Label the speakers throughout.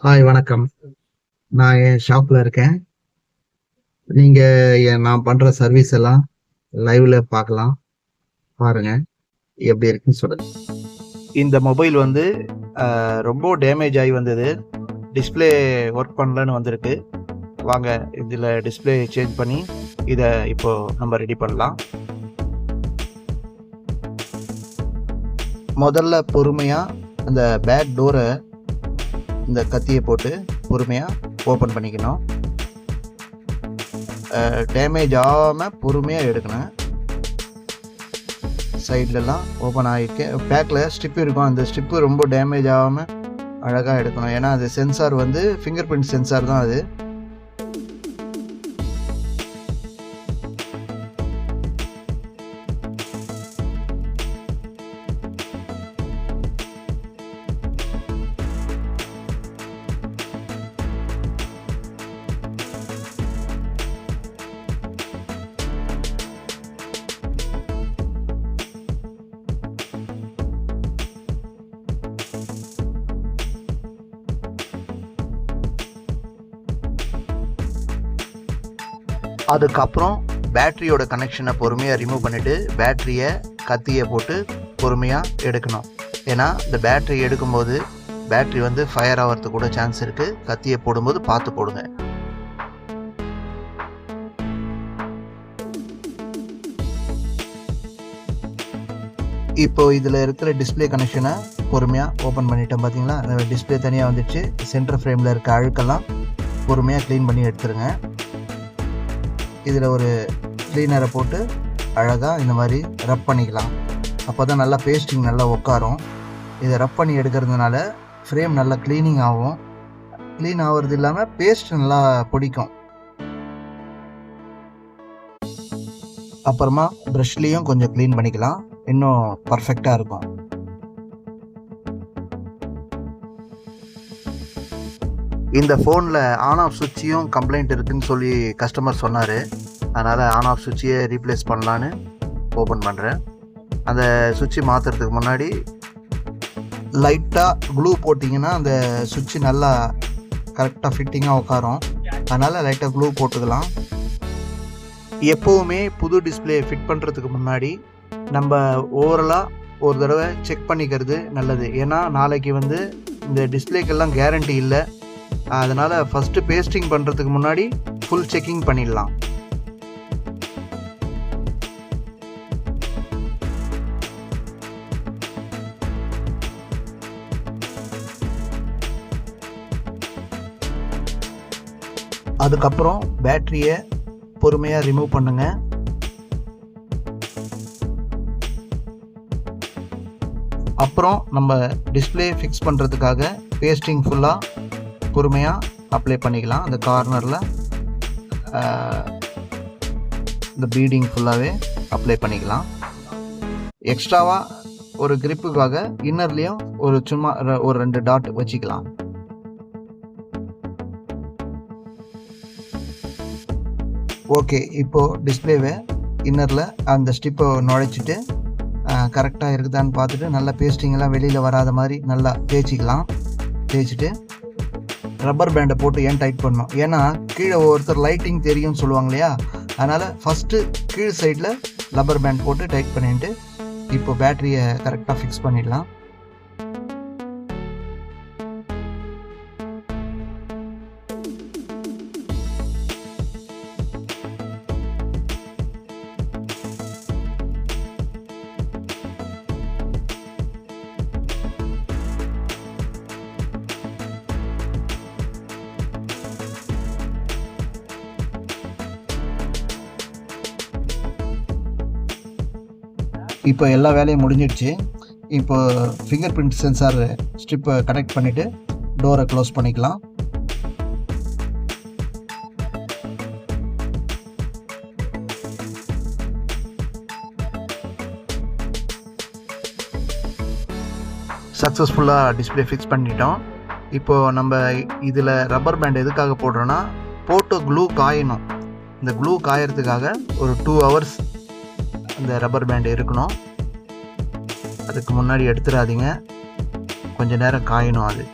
Speaker 1: Hi வணக்கம். நான் என் ஷாப்ல இருக்கேன். நீங்க நான் பண்ற சர்வீஸ் எல்லாம் லைவ்ல பார்க்கலாம். பாருங்க. எப்படி இருக்குன்னு சொல்லுங்க.
Speaker 2: இந்த மொபைல் வந்து ரொம்ப டேமேஜ் ஆகி வந்தது. டிஸ்பிளே ஒர்க் பண்ணலன்னு வந்திருக்கு. வாங்க இதில் டிஸ்பிளே சேஞ்ச் பண்ணி இதை இப்போ நம்ம ரெடி பண்ணலாம். முதல்ல பொறுமையாக அந்த பேக் டோரை இந்த கத்தியை போட்டு பொறுமையாக ஓப்பன் பண்ணிக்கணும். டேமேஜ் ஆகாமல் பொறுமையாக எடுக்கணும். சைட்லலாம் ஓப்பன் ஆகிருக்கு. பேக்கில் ஸ்ட்ரிப் இருக்கும். அந்த ஸ்ட்ரிப்பு ரொம்ப டேமேஜ் ஆகாமல் அழகாக எடுக்கணும். ஏன்னா அது சென்சார் வந்து ஃபிங்கர் பிரிண்ட் சென்சார் தான் அது. அதுக்கப்புறம் பேட்டரியோட கனெக்ஷனை பொறுமையாக ரிமூவ் பண்ணிவிட்டு பேட்டரியை கத்தியை போட்டு பொறுமையாக எடுக்கணும். ஏன்னா இந்த பேட்டரி எடுக்கும்போது பேட்டரி வந்து ஃபயர் ஆகிறதுக்கு கூட சான்ஸ் இருக்குது. கத்தியை போடும்போது பார்த்து போடுங்க. இப்போ இதில் இருக்கிற டிஸ்பிளே கனெக்ஷனை பொறுமையாக ஓப்பன் பண்ணிட்டேன். பார்த்தீங்களா, டிஸ்பிளே தனியாக வந்துடுச்சு. சென்டர் ஃப்ரேமில் இருக்க அழுக்கெல்லாம் பொறுமையாக க்ளீன் பண்ணி எடுத்துருங்க. இதில் ஒரு க்ளீனரை போட்டு அழகாக இந்த மாதிரி ரப் பண்ணிக்கலாம். அப்போ தான் நல்லா பேஸ்டிங் நல்லா உட்காரும். இதை ரப் பண்ணி எடுக்கிறதுனால ஃப்ரேம் நல்லா க்ளீனிங் ஆகும். க்ளீன் ஆகிறது இல்லாமல் பேஸ்ட் நல்லா பிடிக்கும். அப்புறமா ப்ரஷ்லேயும் கொஞ்சம் க்ளீன் பண்ணிக்கலாம். இன்னும் பர்ஃபெக்டாக இருக்கும். இந்த ஃபோனில் ஆன் ஆஃப் சுவிட்சையும் கம்ப்ளைண்ட் இருக்குதுன்னு சொல்லி கஸ்டமர் சொன்னார். அதனால் ஆன் ஆஃப் சுவிட்சையே ரீப்ளேஸ் பண்ணலான்னு ஓப்பன் பண்ணுறேன். அந்த சுவிட்சு மாற்றுறதுக்கு முன்னாடி லைட்டாக க்ளூ போட்டிங்கன்னா அந்த சுவிட்சு நல்லா கரெக்டாக ஃபிட்டிங்காக உட்காரும். அதனால் லைட்டாக க்ளூ போட்டுக்கலாம். எப்போவுமே புது டிஸ்பிளே ஃபிட் பண்ணுறதுக்கு முன்னாடி நம்ம ஓவரலாக ஒரு தடவை செக் பண்ணிக்கிறது நல்லது. ஏன்னா நாளைக்கு வந்து இந்த டிஸ்பிளேக்கெல்லாம் கேரண்டி இல்லை. அதனால் ஃபஸ்ட்டு பேஸ்டிங் பண்ணுறதுக்கு முன்னாடி ஃபுல் செக்கிங் பண்ணிடலாம். அதுக்கப்புறம் பேட்டரியை பொறுமையாக ரிமூவ் பண்ணுங்க. அப்புறம் நம்ம டிஸ்பிளே ஃபிக்ஸ் பண்ணுறதுக்காக பேஸ்டிங் ஃபுல்லாக பொறுமையாக அப்ளை பண்ணிக்கலாம். அந்த கார்னரில் இந்த பீடிங் ஃபுல்லாகவே அப்ளை பண்ணிக்கலாம். எக்ஸ்ட்ராவாக ஒரு கிரிப்புக்காக இன்னர்லேயும் சும்மா ஒரு 2 டாட் வச்சுக்கலாம். ஓகே, இப்போது டிஸ்பிளேவை இன்னரில் அந்த ஸ்டிப்பை நுழைச்சிட்டு கரெக்டாக இருக்குதான்னு பார்த்துட்டு நல்லா பேஸ்டிங்கெல்லாம் வெளியில் வராத மாதிரி நல்லா தேய்ச்சிக்கலாம். தேய்ச்சிட்டு ரப்பர் பேண்டை போட்டு ஏன் டைட் பண்ணணும், ஏன்னா கீழே ஒருத்தர் லைட்டிங் தெரியும்னு சொல்லுவாங்க இல்லையா. அதனால் ஃபஸ்ட்டு கீழ் சைடில் ரப்பர் பேண்ட் போட்டு டைட் பண்ணிட்டு இப்போ பேட்டரியை கரெக்டாக ஃபிக்ஸ் பண்ணிடலாம். இப்போ எல்லா வேலையும் முடிஞ்சிடுச்சு. இப்போ ஃபிங்கர் பிரிண்ட் சென்சார் ஸ்ட்ரிப்பை கனெக்ட் பண்ணிவிட்டு டோரை க்ளோஸ் பண்ணிக்கலாம். சக்ஸஸ்ஃபுல்லாக டிஸ்பிளே ஃபிக்ஸ் பண்ணிட்டோம். இப்போது நம்ம இதில் ரப்பர் பேண்ட் எதுக்காக போடுறோன்னா, போட்டு க்ளூ காயணும். இந்த க்ளூ காயறதுக்காக ஒரு 2 hours இந்த ரப்பர் பேண்ட் இருக்கணும். அதுக்கு முன்னாடி எடுத்துடாதீங்க, கொஞ்ச நேரம் காயணும். அது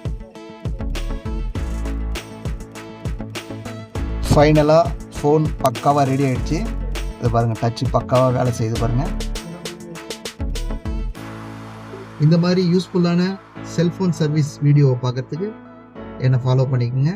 Speaker 2: ஃபைனலாக ஃபோன் பக்காவாக ரெடி ஆகிடுச்சு. இது பாருங்கள், டச்சு பக்காவாக வேலை செய்து பாருங்கள்.
Speaker 1: இந்த மாதிரி யூஸ்ஃபுல்லான செல்ஃபோன் சர்வீஸ் வீடியோவை பார்க்கறதுக்கு என்னை ஃபாலோ பண்ணிக்கோங்க.